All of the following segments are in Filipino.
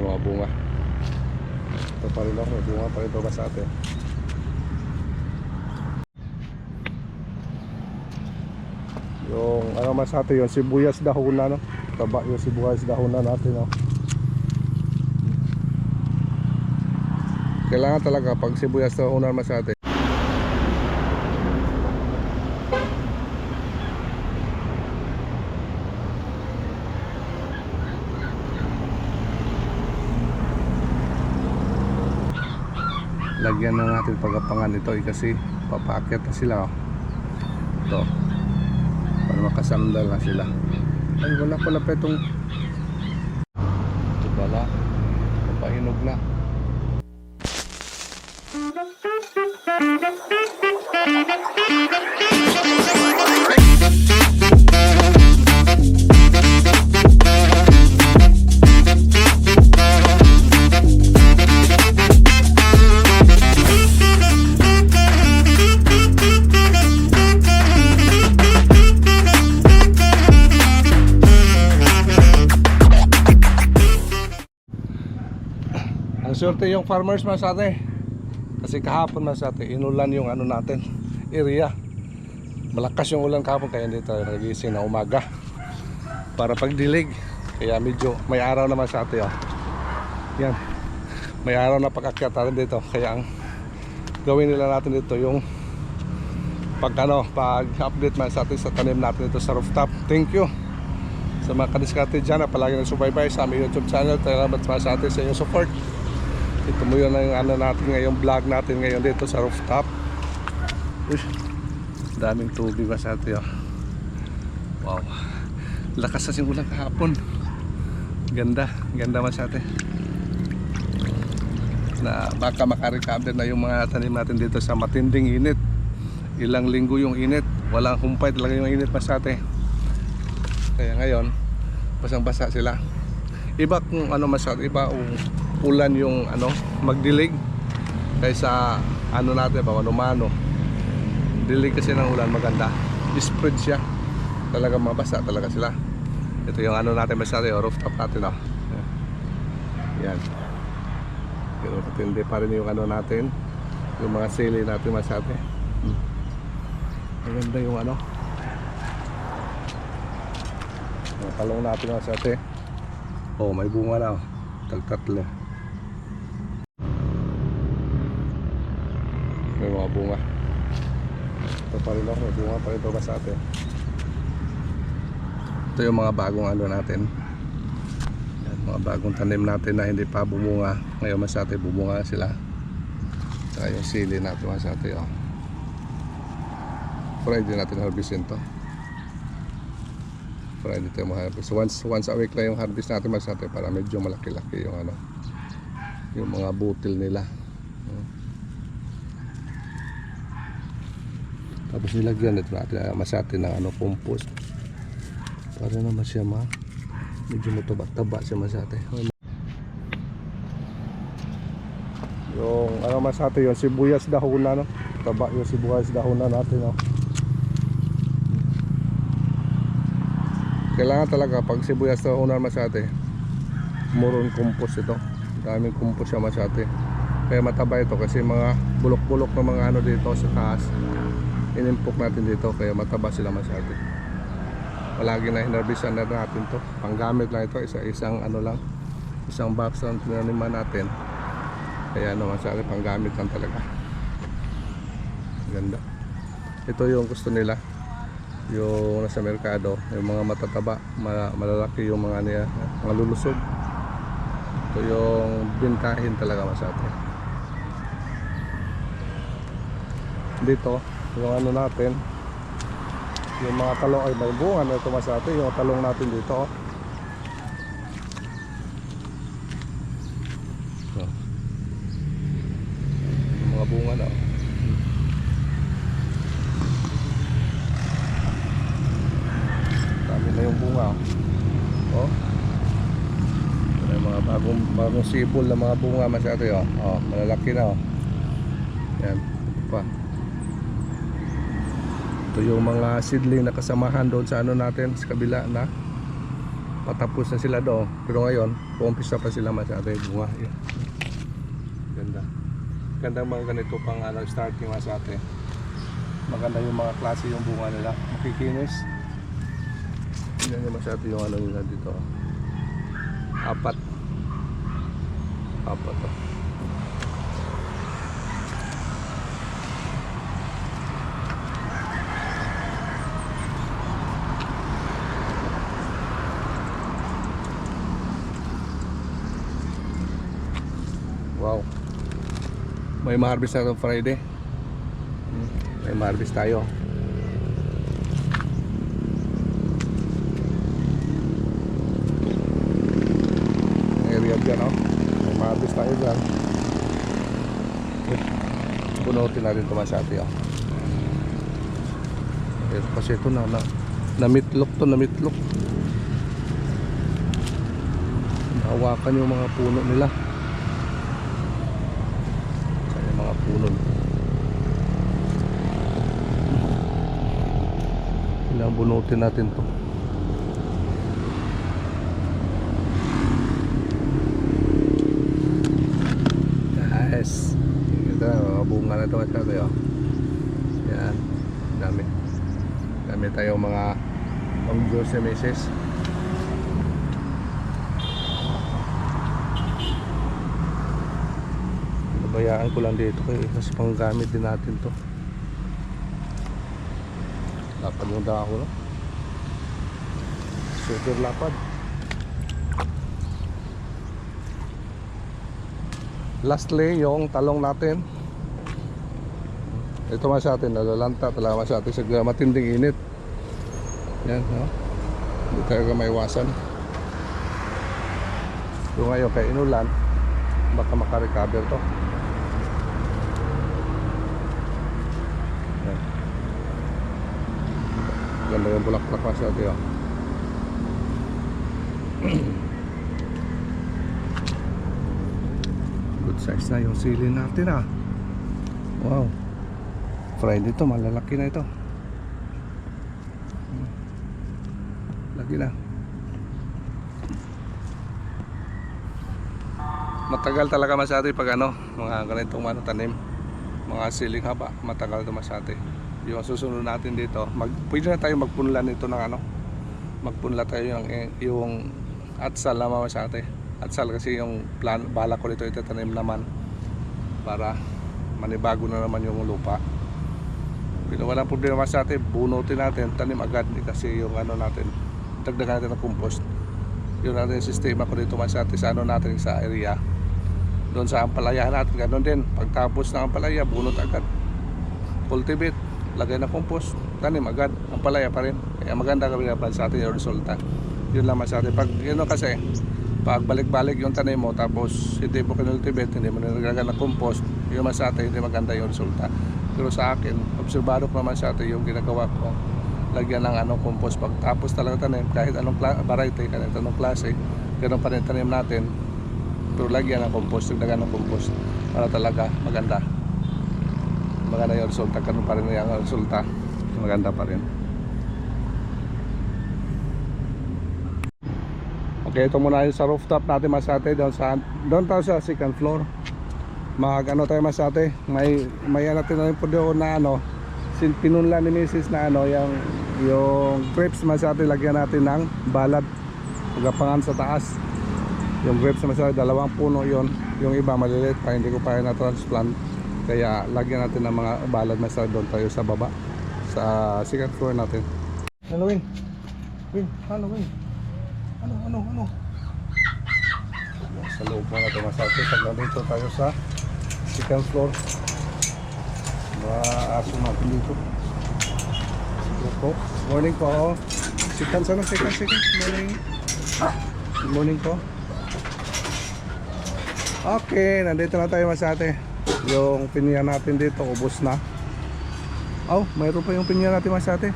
mga bunga. Ito pa rin ako, may bunga pa rin ito masate. Yung ano masate, yung sibuyas dahon na, no? Taba yung sibuyas dahon na natin, no? Kailangan talaga pag sibuyas dahon na masate, lagyan na natin pagapangan ito kasi papaakyat na sila, oh. Ito para makasandal na sila. Ay wala pala pa itong ito pala, papahinog na. Ang swerte yung farmers masate kasi kahapon masate inulan yung ano natin area, malakas yung ulan kahapon kaya hindi tayo nagising na umaga para pagdilig, kaya medyo may araw naman masate, oh. Yan, may araw na pag-akyat natin dito, kaya ang gawin nila natin dito yung pag-update masate sa tanim natin dito sa rooftop. Thank you sa mga kadiskarte dyan na palagi nagsubaybay sa aming YouTube channel. Salamat masate sa inyong support. Ito mo yun ang ano natin ngayong vlog natin ngayon dito sa rooftop. Uy, daming tubig masate, oh. Wow, lakas na yung ulan kahapon. Ganda, ganda masate. Na baka makarecover na yung mga tanim natin dito sa matinding init. Ilang linggo yung init, walang humpay talaga yung init masate. Kaya ngayon basang basa sila. Iba kung ano masate, iba ulan yung ano magdilig kaysa ano natin ba mano-mano. Dilig kasi ng ulan maganda, spread siya, talaga mabasa talaga sila. Ito yung ano natin masate, rooftop natin, oh. Yan, pero katindi pa rin yung ano natin, yung mga sili natin masate. Maganda yung ano yung talong natin masate. Oh, may bunga na, oh. Tatlo may mga bunga. Ito pa rin ako, may bunga pa rin ito masate. Ito yung mga bagong ano natin. Yan, mga bagong tanim natin na hindi pa bumunga. Ngayon masate bumunga sila. Saka yung sili natin masate, oh. Friday natin harvestin to. Friday tayo harvest. Once a week lang yung harvest natin masate para medyo malaki-laki yung ano, yung mga butil nila. Tapos nilagyan ito natin masate ng ano, compost para naman siya medyo mataba-taba siya masate. Yung ano masate, yung sibuyas dahon na, no? Taba yung sibuyas dahon na natin, no? Kailangan talaga pag sibuyas dahon na masate, muron compost ito. Daming compost siya masate. Kaya mataba ito kasi mga bulok-bulok na mga ano dito sa taas inimpok natin dito, kaya mataba sila masate. Palagi na hinarbisan na natin to, panggamit lang ito, isang ano lang, isang box lang tinaniman natin, kaya ano masate, panggamit lang talaga. Ganda. Ito yung gusto nila, yung nasa merkado, yung mga matataba, malalaki yung mga niya, mga lulusog. Ito yung bintahin talaga masate. Dito yung ano natin, yung mga talong ay may bunga na ito masate, yung talong natin dito, oh. So, yung mga bunga na, oh. Dami na yung bunga, oh. May mga bagong sibol na mga bunga masate, oh. Oh, malalaki na, oh. Yan, ito pa. Ito yung mga seedling na kasamahan doon sa ano natin sa kabila na patapos na sila doon. Pero ngayon, puumpisa pa sila masate bunga. Yan. Ganda. Ganda mga ganito pang starting masate. Maganda yung mga klase yung bunga nila. Makikinis. Yan yung masate yung nila dito. Apat to. Wow. May ma-harvest na Friday. May ma-harvest tayo. Area dyan, oh. May ma-harvest tayo dyan. Punutin natin ito masati, oh. Kasi ito namitlok to, namitlok. Nahawakan yung mga puno nila. Puno. Kailangan bunutin natin to. Yes. Ito, bunga na ito masyado yun. Yan. Dami tayo mga pang Diyos sa meses. Bayaan ko lang dito kasi panggamit din natin to. Lapad yung dako, no? Super lapad. Lastly, yung talong natin. Ito masyate, nalalanta talaga masyate sa matinding init. Yan, no? Hindi talaga maiwasan. So ngayon kay inulan, baka makarecover to. Ganda yung bulaklak pa siya ito. Good size na yung sili natin, ah. Wow. Fried ito, malalaki na ito. Lagi na. Matagal talaga masati pag mga ganitong tanim. Mga siling haba, matagal ito masati. Yung susunod natin dito, pwede na tayo magpunla nito ng magpunla tayo yung atsal na mamasate. Atsal kasi yung bala ko dito itatanim naman para manibago na naman yung lupa. Pero walang problema sa atin, bunutin natin, tanim agad kasi yung natin, dagdagan natin ng compost. Yun natin yung sistema ko dito masate sa natin sa area. Doon sa ampalaya natin, ganoon din. Pagtapos ng ampalaya, bunot agad. Cultivate, lagay na compost, tanim agad, ampalaya pa rin. Kaya maganda kami naman sa atin yung resulta. Yun lang sa atin. Pag yun kasi, pag balik-balik yung tanim mo, tapos hindi mo kinultivate, hindi mo nilagay ng compost, yun sa atin, hindi maganda yung resulta. Pero sa akin, obserbado ko naman sa atin yung ginagawa ko. Lagyan ng compost pagtapos talaga tanim, kahit anong variety, kahit anong klase, ganoon pa rin tanim natin. Pero lagyan ng compost, dagdagan ng compost para talaga maganda yung resulta, ganoon pa rin yung resulta, maganda pa rin. Okay, ito muna yung sa rooftop natin masate, doon tayo sa second floor. Tayo masate, may natin na rin po doon na pinunla ni Mrs. na yung grapes masate, lagyan natin ng balad pagapangan sa taas. Yung grapes masate, 2 puno yon, yung iba maliliit pa, hindi ko pa na transplant, kaya lagyan natin ng mga balad masate. Doon tayo sa baba sa second floor natin. Win, ano sa loob mo na ito masate. Pag nandito tayo sa second floor, mga aso natin dito. Morning po. Second morning. Good morning po. Okay, nandito na tayo masate. Yung pinya natin dito ubos na. Mayroon pa yung pinya natin masate.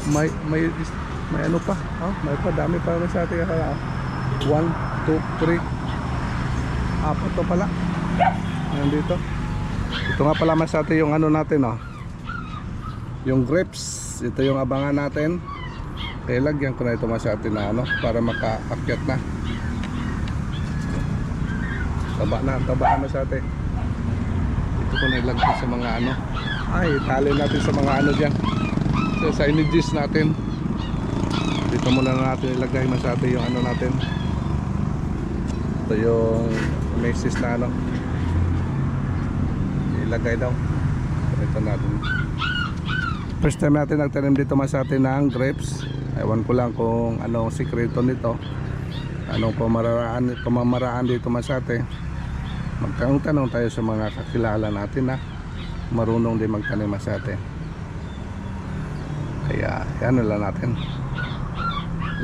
May ano pa. May pa, dami pa masate. 1, 2, 3, 4 to pala. Nandito. Ito nga pala masate yung natin, yung grapes. Ito yung abangan natin. Kaya lagyan ko na ito masate na ano para makaakyat na. Taba masate. Ito ko na ilagay sa mga ano. Ay, tali natin sa mga ano dyan. Sa signages natin. Dito muna natin ilagay masate yung ano natin. Ito yung message na ano. Ilagay daw. Ito natin. First time natin nagtanim dito masate ng grapes. Ewan ko lang kung anong sikreto nito. Anong pamamaraan dito masate. Magtanong tayo sa mga kakilala natin na marunong din magtanim masate. Kaya yan na lang natin.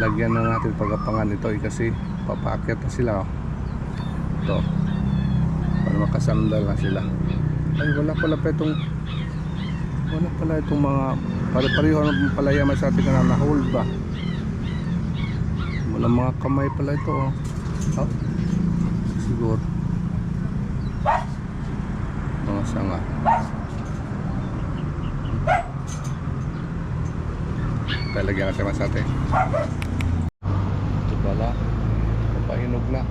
Lagyan na natin pagapangan ito kasi papaakyat na sila. Ito. Para makasandal na sila. Ay wala pala itong mga pare-pareho ng palaya masate ka na hold ba. Wala mga kamay pala ito oh. Siguro mga sanga. Talagyan natin masate. Ito pala papahinog na.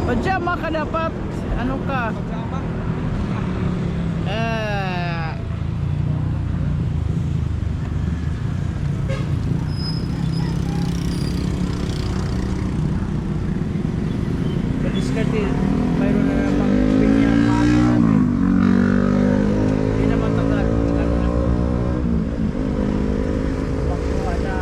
Pajama ka dapat. Ano ka? Padiskarte. Mayroon na namang pinya paano natin. Hindi naman tagal. Ano na. Pakuha na.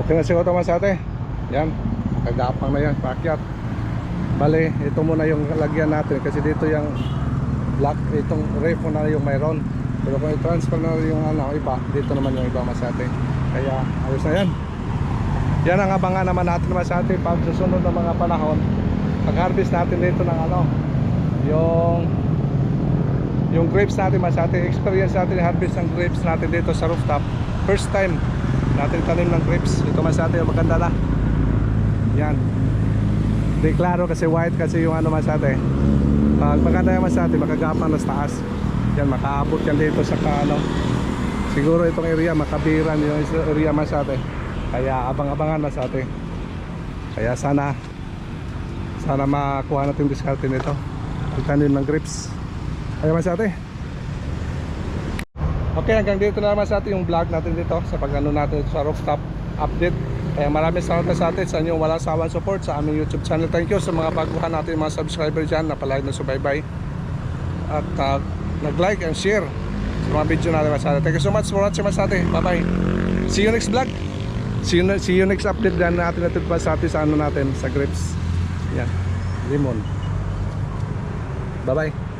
Okay na siguro ito Masate. Yan, kagapang na yan, paakyat. Bale, ito muna yung lagyan natin kasi dito yung black, itong refo na yung mayroon. Pero kung i-transfer na yung iba, dito naman yung iba Masate. Kaya ayos na yan. Yan ang abangan naman natin Masate pag susunod ng mga panahon. Pag-harvest natin dito ng yung grapes natin Masate. Experience natin harvest ng grapes natin dito sa rooftop. First time natin tanim ng grapes. Ito Masate, maganda na. Yan. Di klaro kasi white kasi yung Masate. Pag maganda yung Masate, makagapang na sa taas. Yan, makaabot yan dito sa siguro itong area, makabiran yung area Masate. Kaya abang-abangan Masate. Kaya sana makuha natin diskarte nito. Itanim ng grapes. Kaya Masate. Okay, hanggang dito na naman sa atin yung vlog natin dito sa natin sa rooftop update. Kaya maraming salamat sa atin sa inyong walang sawang support sa aming YouTube channel. Thank you sa mga baguhan natin mga subscriber dyan na palagi na subaybay at nag-like and share sa mga video natin Masate. Thank you so much for watching Masate. Bye bye. See you next vlog. See you next update dyan natin Masate sa natin sa grapes. Yan, limon. Bye bye.